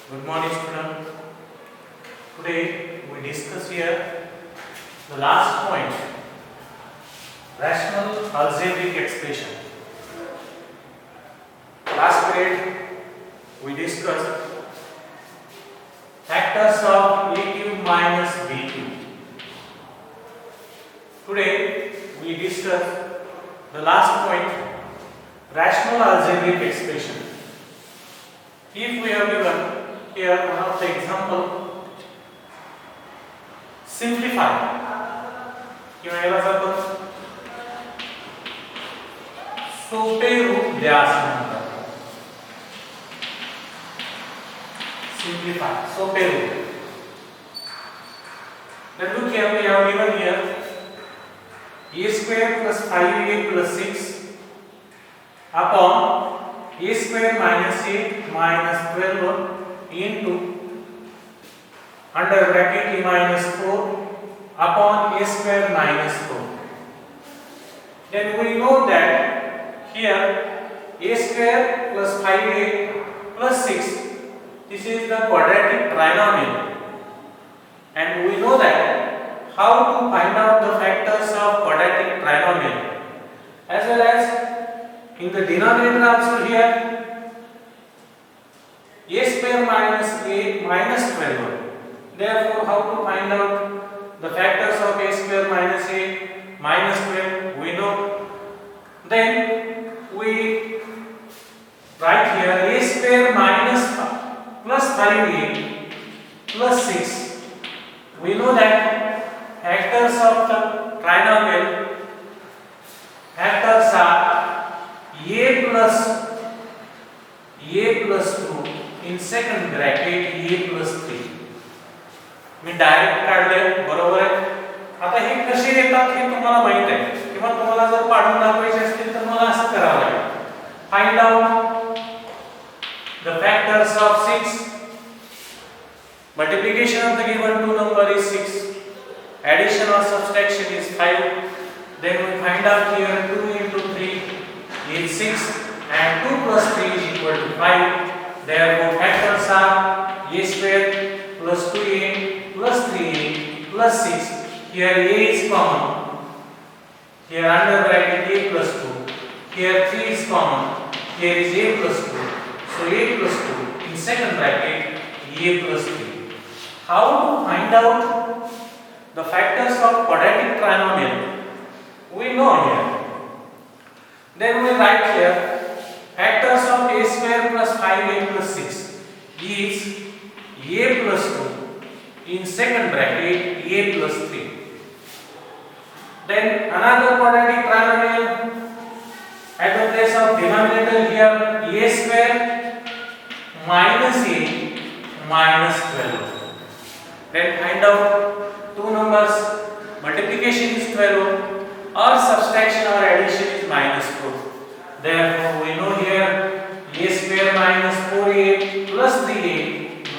Good morning, student. Today we discuss here the last point, rational algebraic expression. Last period we discussed factors of a cube minus b cube. Today we discuss the last point, rational algebraic expression. If we have given here one of the example, simplify किंवा याला आपण सोपे रूप द्या असं म्हणतात. Simplify, सोपे रूप. Then look here, we have given here a square plus 5a plus 6 upon a square minus 8 minus 12 into under bracket a minus 4 upon a square minus 4. Then we know that here a square plus 5a plus 6, this is the quadratic trinomial, and we know that how to find out the factors of quadratic trinomial, as well as in the denominator also here a square minus a minus 12. Therefore, how to find out the factors of a square minus a minus 12 we know. Then we write here a square minus plus 5a plus 6. We know that factors of the trinomial factors are a plus 2 in second bracket a plus 3. Me direct काढले, बरोबर आहे. आता हे कसे येतात हे तुम्हाला माहित आहे, किंवा तुम्हाला जर पाडून दाखवायचे असतील तर मला असं करावं लागेल. Find out the factors of 6. Multiplication of the given two number is 6. Addition or subtraction is 5. Then we find out here 2 into 3 is 6 and 2 plus 3 is equal to 5. Therefore, factors are a square plus 2a plus 3a plus 6. Here a is common. Here under bracket a plus 2. Here 3 is common. Here is a plus 2. So a plus 2 in second bracket a plus 3. How to find out the factors of quadratic trinomial? We know here. Then we write here factors of a square plus 5a plus 6 is a plus 2 in second bracket a plus 3. Then another quadratic trinomial, at the place of denominator here a square minus a minus 12. Then find out two numbers, multiplication is 12 or subtraction or addition is minus 4. Therefore, we know here a square minus 4a plus 3a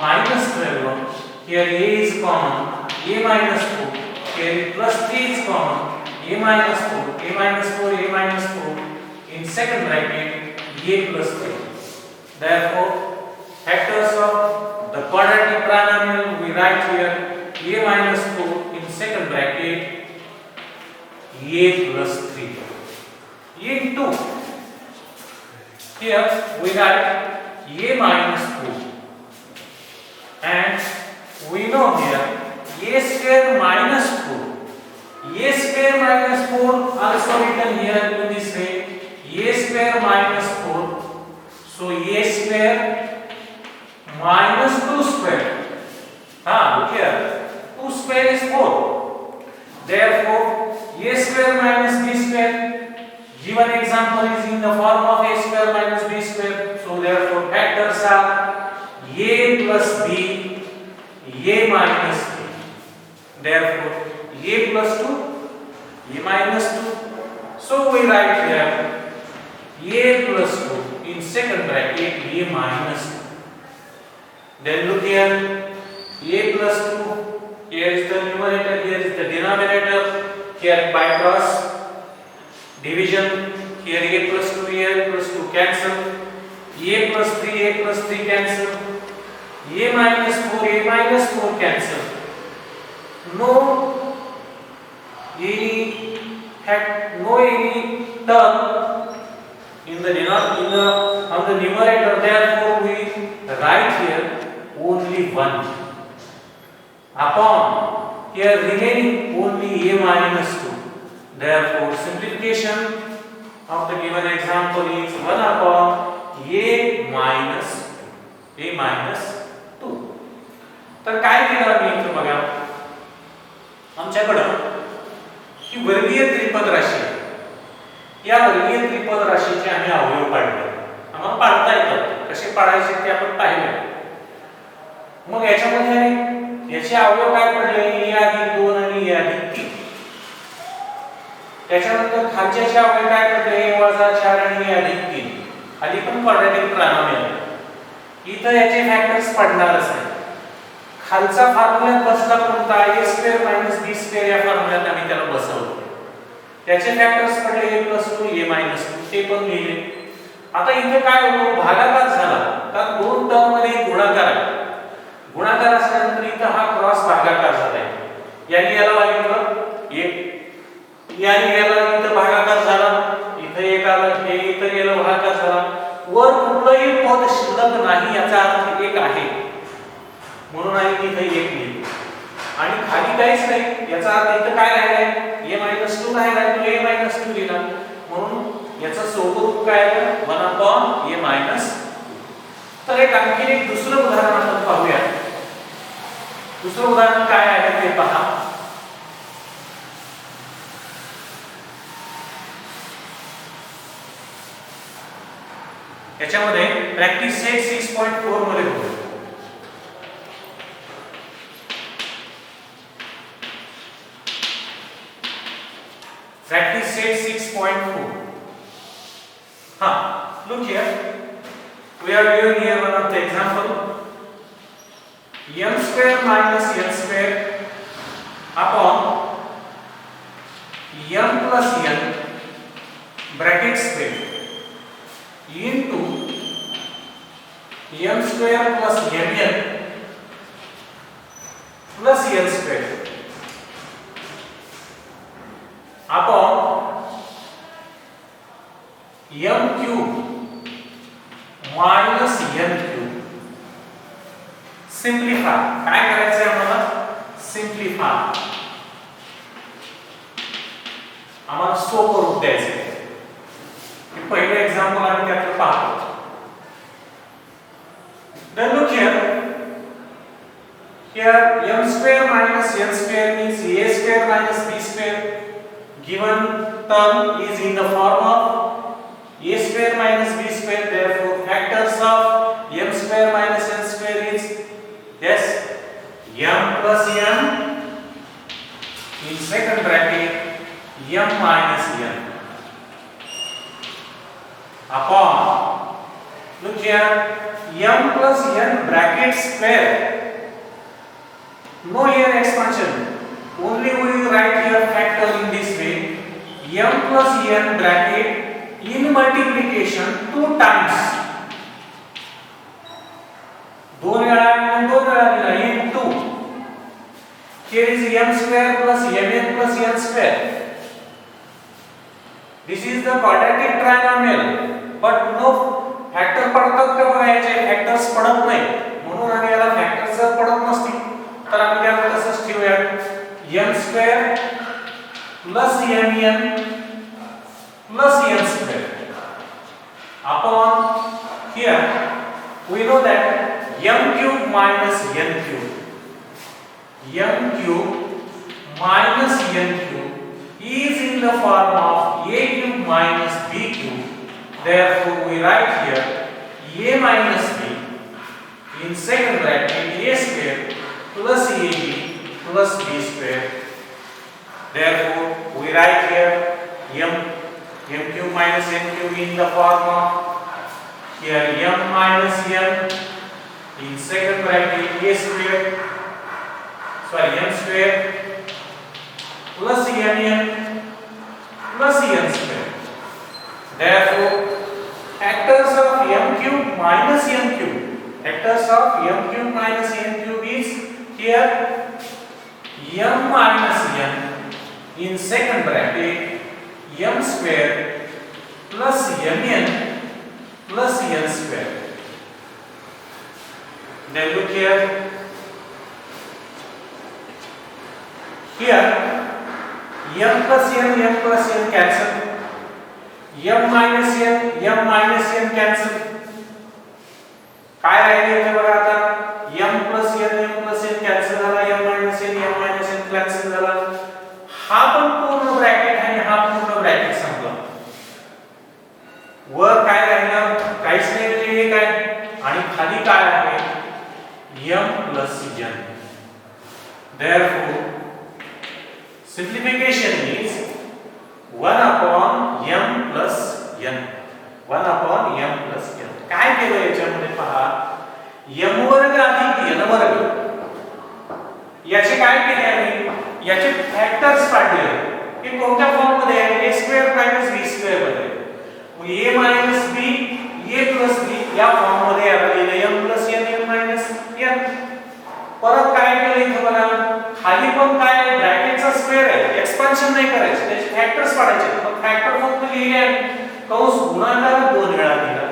minus 12. Here a is common, a minus 4. Here plus 3 is common, a minus 4, a minus 4, a minus 4. In second bracket, a plus 3. Therefore, factors of the quadratic trinomial we write here a minus 4 in second bracket, a plus 3 into. Here we write a minus 4 and we know here a square minus 4. A square minus 4 also written here in this way, a square minus 4. So a square minus 2 square. Look here, 2 square is 4. Therefore, a square minus b square. Given example is in the form of a square minus b square. So therefore, factors are a plus b, a minus b. Therefore, a plus 2, a minus 2. So we write here a plus 2 in second bracket a minus 2. Then look here, a plus 2. Here is the numerator, here is the denominator. Here by cross division, here a plus 2 cancel, a plus 3 cancel. a minus 4 cancel. No any term in the on the numerator. Therefore, we write here only 1 upon here remaining only a minus 2. Therefore, simplification of the given example is 1 upon a minus 2. तर काय केलं मी इथे बघा, आमच्याकडे ही वर्गीय त्रिपद राशी आहे. या वर्गीय त्रिपद राशीचे आम्ही अवयव पाडले. आम्हाला पाडता येतात, कसे पाडायचे ते आपण पाहिले. मग याच्यामध्ये याचे अवयव काय पडले, a अधिक 2 आणि a अधिक 3. त्याच्यानंतर खालच्याचे अवयव काय पडले, a वजा 4 आणि a अधिक 3. खाली पण क्वाड्रॅटिक ट्रायनॉमियल. इथं याचे फॅक्टर्स पडणारच नाही. खालचा फॉर्म्युला बसला कोणता, a square minus b square या फॉर्म्युल्यात आम्ही त्याला बसवलं. त्याचे फॅक्टर्स पडले a + 2 a - 2 ते पण लिहिले. आता इथे काय होतो, भागाकार झाला कारण दोन टर्म मध्ये गुणाकार आहे. गुणाकार असल्यानंतर इथं हा क्रॉस भागाकार झाला आहे. याने याला लागलं 1, याने याला इथं भागाकार झाला, इथं 1 आला, हे इथं याला भागाकार झाला. वर कुठलंही पद शिल्लक नाही याचा अर्थ 1 आहे, म्हणून आम्ही इथे 1 लिहिलं. आणि खाली काहीच नाही याचा अर्थ इथं काय राहिलाय, a - 2 राहिला, तो a - 2 लिहिला. म्हणून याचं सोपं रूप काय आहे, 1 upon a - 2. तर एक आणखी एक दुसरं उदाहरण आपण पाहूया. दुसरं उदाहरण काय आहे ते पहा. याच्यामध्ये प्रॅक्टिस सेट 6.4 मध्ये होतो. Practice set 6.4. Look here. We are doing here one of the example. M square minus n square upon m plus n bracket square into m square plus mn plus n square upon m cube minus n cube. Simplify. काय करायचं आहे आम्हाला, simplify. आम्हाला सोपं रूप द्यायचं आहे. हे पहिलं एक्झाम्पल आम्ही त्यातलं पाहतो. Then look here. Here m square minus n square means a square minus b square. Given term is in the form of a square minus b square. Therefore, factors of m square minus n square is yes m plus n in second bracket m minus n upon, look here, m plus n bracket square. No here expansion. Only we write here factor in this way. M plus n bracket in multiplication 2 times. 2 वेळा आणि 2 वेळा दिला into. Here is m square plus mn plus n square. This is the quadratic trinomial. But no factor पडतात का बघा, याचे factors पडत नाही. म्हणून आम्ही याला फॅक्टर्स जर पडत नसतील तर आम्ही त्याला तसंच ठेवूया. m square plus mn plus n square upon here we know that m cube minus n cube. M cube minus n cube is in the form of a cube minus b cube. Therefore, we write here a minus b in second bracket a square plus ab plus b square. Therefore, we write here m cube minus n cube in the form of here m minus n in second bracket a square, sorry m square plus mn plus n square. Therefore, factors of m cube minus n cube, factors of m cube minus n cube is here m minus n in second bracket m square plus mn plus n square. Then look here. Here m plus n cancel. m minus n cancel. काय राहिले इथे बघा आता m plus n cancel झाला, m minus n cancel झाला. हा पण पूर्ण ब्रॅकेट आणि हा पूर्ण ब्रॅकेट संपला. वर काय राहिलं? काहीच नाही, म्हणजे हे काय आणि खाली काय आहे m plus n. Therefore simplification is 1 upon m plus n. 1 upon m plus n. काय केलं याच्यामध्ये पहा, m वर्ग अधिक n वर्ग. याचे काय केले आम्ही? याचे फॅक्टर्स काढले की कोणत्या फॉर्म मध्ये आहे? a square minus b square मध्ये. मग a minus b a plus b या फॉर्म मध्ये याला लिहिलं m plus n m minus n. परत काय केलं इथे बघा, खाली पण काय ब्रॅकेटचा स्क्वेअर आहे, एक्सपान्शन नाही करायचं, त्याचे फॅक्टर्स काढायचे. मग फॅक्टर फक्त लिहिले कंस गुणाकार 2 वेळा दिला.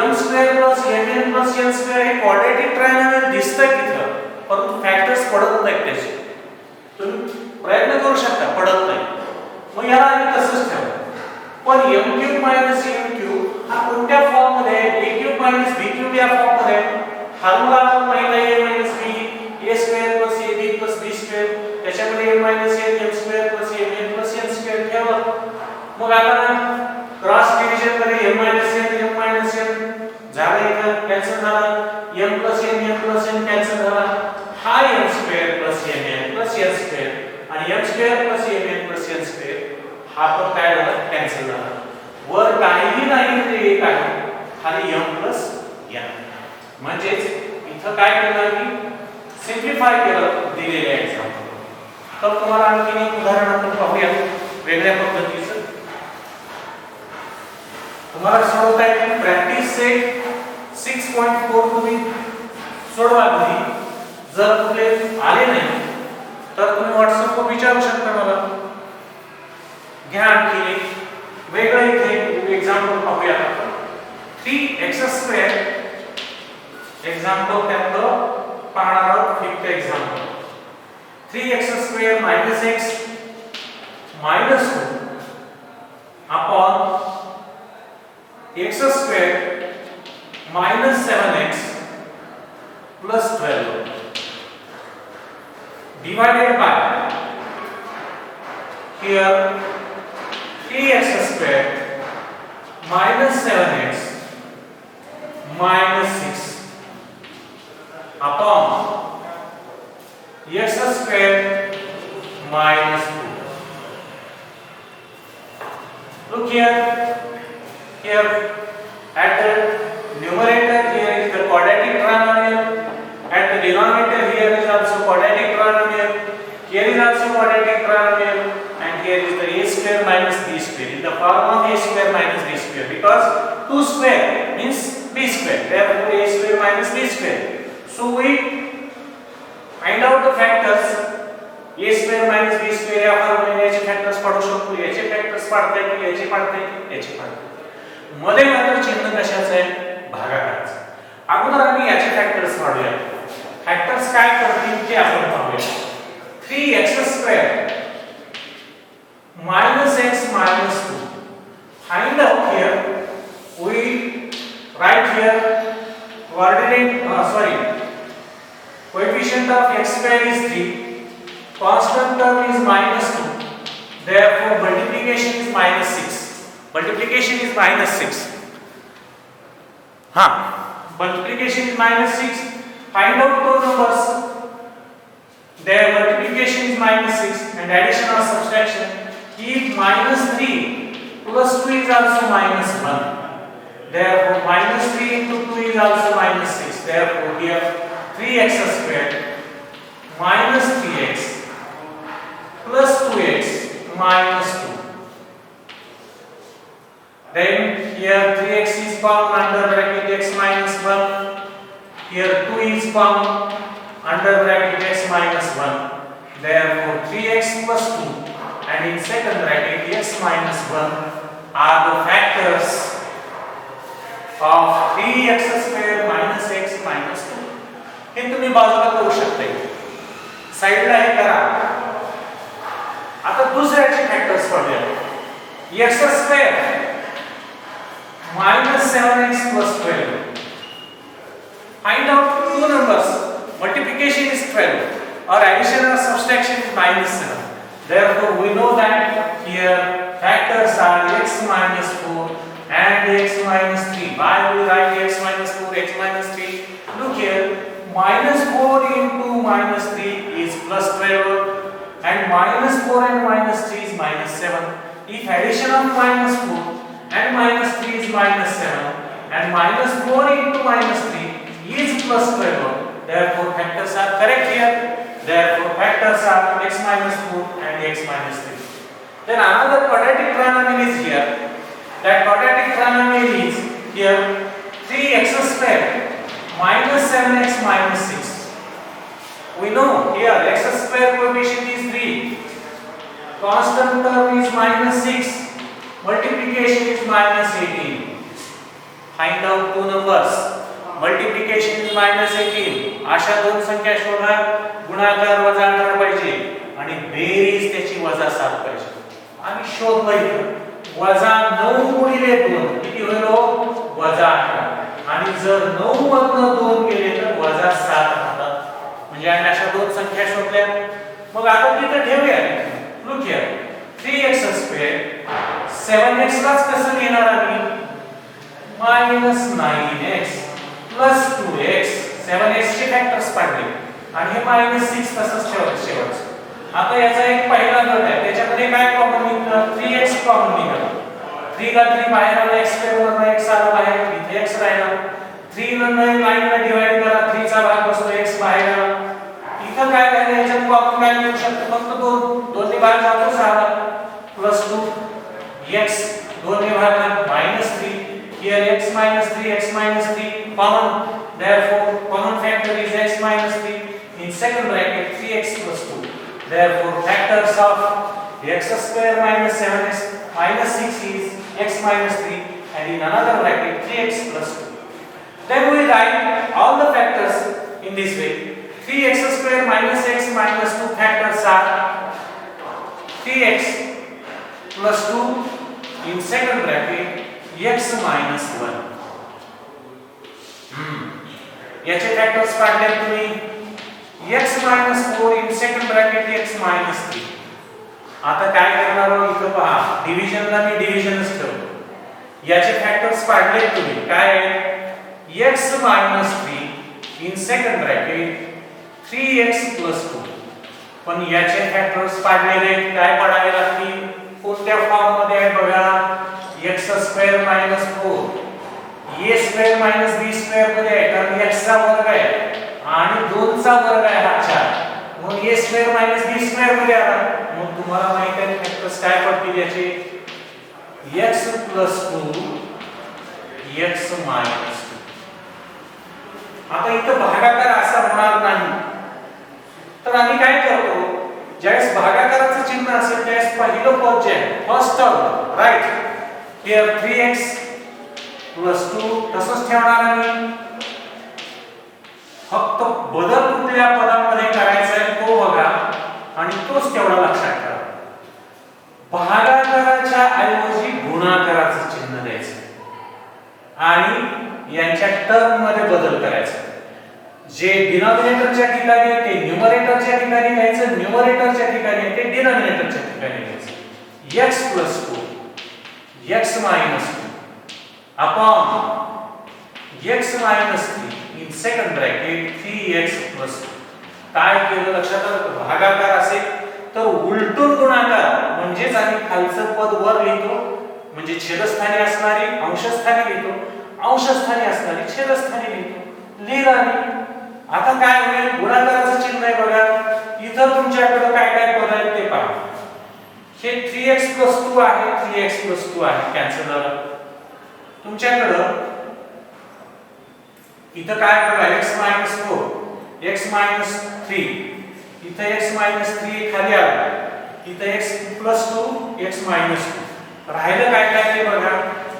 m square plus mn plus n square हे क्वाड्रॅटिक ट्रायनॉमियल दिसतंय तिथं, परंतु फॅक्टर्स पडत नाहीत त्याचे. तुम्ही प्रयत्न करू शकता, पडत नाही. मग याला आम्ही तसंच ठेवू. पण m cube minus n cube हा कोणत्या फॉर्म मध्ये आहे? a cube minus b cube या फॉर्म मध्ये आहे. फॉर्म्युला आपण पाहिला a minus b a square plus ab plus b square, त्याच्यामध्ये a minus n m square plus mn plus n square ठेवलं. मग आता क्रॉस डिव्हिजन मध्ये m मायनस n झालं, इथं कॅन्सल झालं. m प्लस n कॅन्सल झाला. हा m square plus mn plus n square आणि m square plus mn plus n square हा पण काय झाला? कॅन्सल झाला. वर काहीही नाही म्हणजे एक आहे, खाली m प्लस n. म्हणजेच इथं काय केलं मी? सिम्प्लिफाय केलं दिलेल्या एक्झाम्पल. तर तुम्हाला आणखी एक उदाहरण आपण पाहूया वेगळ्या पद्धतीचं. तुम्हाला सोडवता येईल. प्रॅक्टिस सेट 6.4 तुम्ही सोडवा. घरी जर कुठले आले नाही तर तुम्ही WhatsApp वर विचारू शकता मला. घ्या आणखी एक वेगळं इथे एक्झाम्पल पाहूया आपण. 3x² एक्झाम्पल त्यातलं पाहणार आहोत. Fifth example 3x² minus x minus 2 upon x² minus 7x plus 12 divided by here 3x² minus 7x minus 6 upon x² minus 2. Look here. Here at the numerator here is the quadratic trinomial. At the denominator here is also quadratic trinomial. Here is also quadratic trinomial, and here is the a² minus b² in the form of a² minus b², because 2 square means b². Therefore a² minus b². So we find out the factors. a² minus b² या फॉर्ममध्ये याचे factors काढू शकतो. याचे factors काढता येतील, याचे काढता येतील, याचे काढता येतील. मध्ये मात्र चिन्ह कशाचं आहे? भागाकाराचं. अगोदर आम्ही याचे फॅक्टर्स काढूया. फॅक्टर्स काय करतील ते आपण पाहूया. 3x² minus x minus 2. Find out here. We write here coefficient of x² is 3. Constant term is minus 2. Therefore multiplication is minus 6. Multiplication is minus 6. Multiplication is minus 6. Find out those numbers. Their multiplication is minus 6 and addition or subtraction. If minus 3 plus 2 is also minus 1. Therefore minus 3 into 2 is also minus 6. Therefore here 3x² minus 3x plus 2x minus 2. Then here 3x is common under bracket x minus 1. Here 2 is common under bracket x minus 1. Therefore 3x plus 2 and in second bracket x minus 1 are the factors of 3x square minus x minus 2. हे तुम्ही बाजूला करू शकता. साइडला हे करा. आता दुसऱ्याचे factors पाहूया. x square minus 7x plus 12. Find out two numbers. Multiplication is 12 or addition or subtraction is minus 7. Therefore we know that here factors are x minus 4 and x minus 3. Why we write x minus 4, x minus 3? Look here, minus 4 into minus 3 is plus 12 and minus 4 and minus 3 is minus 7. If addition of minus 4 and minus 3 is minus 7 and minus 4 into minus 3 is plus 12. Therefore factors are correct here. Therefore factors are x minus 4 and x minus 3. Then another quadratic trinomial is here. That quadratic trinomial is here 3x square minus 7x minus 6. We know here x square coefficient is 3. Constant term is minus 6. Multiplication is minus 18. Find out two numbers. Multiplication is minus 18. अशा दोन संख्या शोधा. गुणाकार वजा 18 पाहिजे आणि berries त्याची वजा 7 पाहिजे. आणि शोध पाहिजे वजा 9 गुणिले 2 किती होईल? वजा 18. आणि जर 9 मधून 2 गेले तर वजा 7 होतात. म्हणजे आम्ही अशा दोन संख्या शोधल्या. मग आता तिथे ठेवूया. Look here 3x square 7x लाच कसं लिहिणार आम्ही? minus 9x plus 2x 7x चे फॅक्टर्स पाडले आणि हे minus 6 तसंच ठेवायचं शेवटचं. आता याचा एक पहिला गट आहे. त्याच्यामध्ये काय कॉमन निघतं? 3x कॉमन निघालं. 3 ला 3 बाहेर आला, x स्क्वेअर वरनं x आला बाहेर, इथे x राहिला. 3 ला 9 ला डिवाइड करा, 3 चा भाग बसतो, x बाहेर आला. इथं काय झालं? याच्यात कॉमन काय मिळू शकतं? फक्त 2 ने भाग जातो 6 plus 2 x 2 ने भागला minus 3. Here x minus 3 x minus 3 common. Therefore common factor is x minus 3. In second bracket 3x plus 2. Therefore factors of x square minus 7x minus 6 is x minus 3 and in another bracket 3x plus 2. Then we write all the factors in this way. 3x square minus x minus 2 factors are 3x plus 2 in second bracket x minus 1. याचे factors काढले तुम्ही x minus 4 in second bracket x minus 3. आता काय करणार आहोत? इथं पहा डिव्हिजनला मी डिव्हिजनच ठेवतो. याचे फॅक्टर्स काढले तुम्ही काय आहे? x minus 3 in second bracket 3x plus 2. पण याचे फॅक्टर्स काढलेले काय पडावे लागतील? कोणत्या फॉर्म मध्ये आहे बघा? x square minus 4 a square minus b square मध्ये आहे कारण x चा वर्ग आहे आणि 2 चा वर्ग आहे हा 4 म्हणून a square minus b square मध्ये आला. मग तुम्हाला माहिती आहे फॅक्टर्स काय पडतील याचे? x plus 2 x minus 2. आता इथं भागाकार असा होणार नाही. तर आम्ही काय करतो? ज्यावेळेस भागाकाराचं चिन्ह असेल त्यावेळेस पहिलं पद जे आहे first term right here 3x plus 2 तसंच ठेवणार आम्ही. फक्त बदल कुठल्या पदामध्ये करायचा आहे तो बघा आणि तोच तेवढा लक्षात ठेवा. भागाकाराच्या ऐवजी गुणाकाराचं चिन्ह द्यायचं आणि यांच्या टर्म मध्ये बदल करायचा. जे डिनॉमिनेटरच्या ठिकाणी ते न्यूमरेटरच्या ठिकाणी घ्यायचं, न्यूमरेटरच्या ठिकाणी ते डिनॉमिनेटरच्या ठिकाणी घ्यायचं. x plus 2 x minus 2 upon x minus 3 in second bracket 3x plus 2. काय केलं लक्षात आलं? भागाकार असेल तर उलटून गुणाकार म्हणजेच आम्ही खालचं पद वर लिहितो म्हणजे छेदस्थानी असणारी अंशस्थानी लिहितो, अंशस्थानी असणारी छेदस्थानी लिहितो. लिहिलं. आता काय होईल? गुणाकाराचं चिन्ह आहे बघा. इथं तुमच्याकडे काय काय पद आहेत ते पहा. हे 3x plus 2 आहे, 3x plus 2 आहे कॅन्सल झालं. तुमच्याकडं इथं काय बघा x - 4 x - 3 इथं x - 3 खाली आला इथं x + 2 x - 2 राहिलं काय काय ते बघा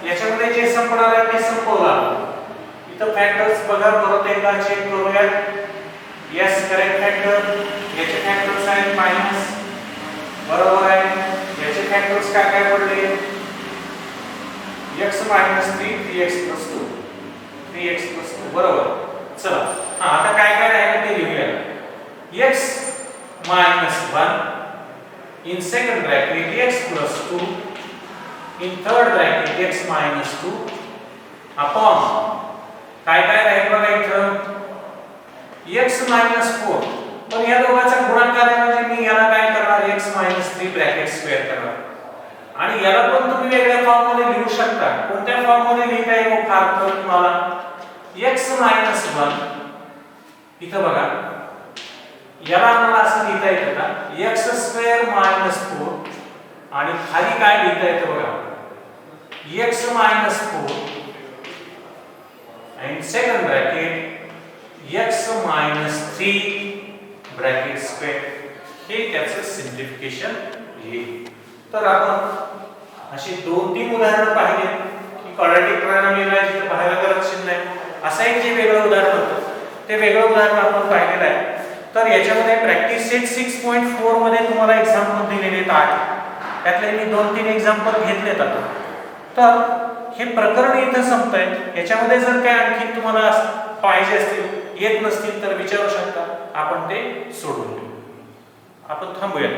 याच्यामध्ये जे संपणार आहे ते संपवलं इथं फॅक्टर्स बघा परत एकदा चेक करूया यस करेक्ट फॅक्टर याचे फॅक्टर्स आहेत मायनस बरोबर आहे याचे फॅक्टर्स काय काय पडले x - 3 3x + 2 3x + 2 बरोबर चला आता काय काय राहिलं ते लिहूया x - 1 in second bracket x + 2 in third bracket x - 2 upon काय काय राहील बघा इथं x - 4 पण या दोघांचा गुणाकार आहे म्हणजे मी याला काय करणार x - 3 ब्रॅकेट स्क्वेअर करणार आणि याला पण तुम्ही वेगळ्या फॉर्म मध्ये लिहू शकता कोणत्या फॉर्म मध्ये लिहिता येईल फार तर तुम्हाला x - 1 इथं बघा याला आम्हाला असं लिहिता येतं का x² - 4 आणि खाली काय लिहिता येतं बघा x - 4 and second bracket x - 3 bracket square हे त्याचं सिम्प्लिफिकेशन येईल तर आपण अशी 2-3 उदाहरणं पाहिली की क्वाड्रॅटिक ट्रायनॉमियल जिथे बाहेर गरज नाही असं एक जे वेगळं उदाहरण होतं ते वेगळं उदाहरण आपण पाहिलेलं आहे तर याच्यामध्ये प्रॅक्टिस सेट 6.4 मध्ये तुम्हाला एक्झाम्पल दिलेले आहेत 8 त्यातले मी 2-3 एक्झाम्पल घेतलेत आता तर हे प्रकरण इथं संपतंय याच्यामध्ये जर काय आणखी तुम्हाला पाहिजे असतील येत नसतील तर विचारू शकता आपण ते सोडून देऊ आपण थांबूया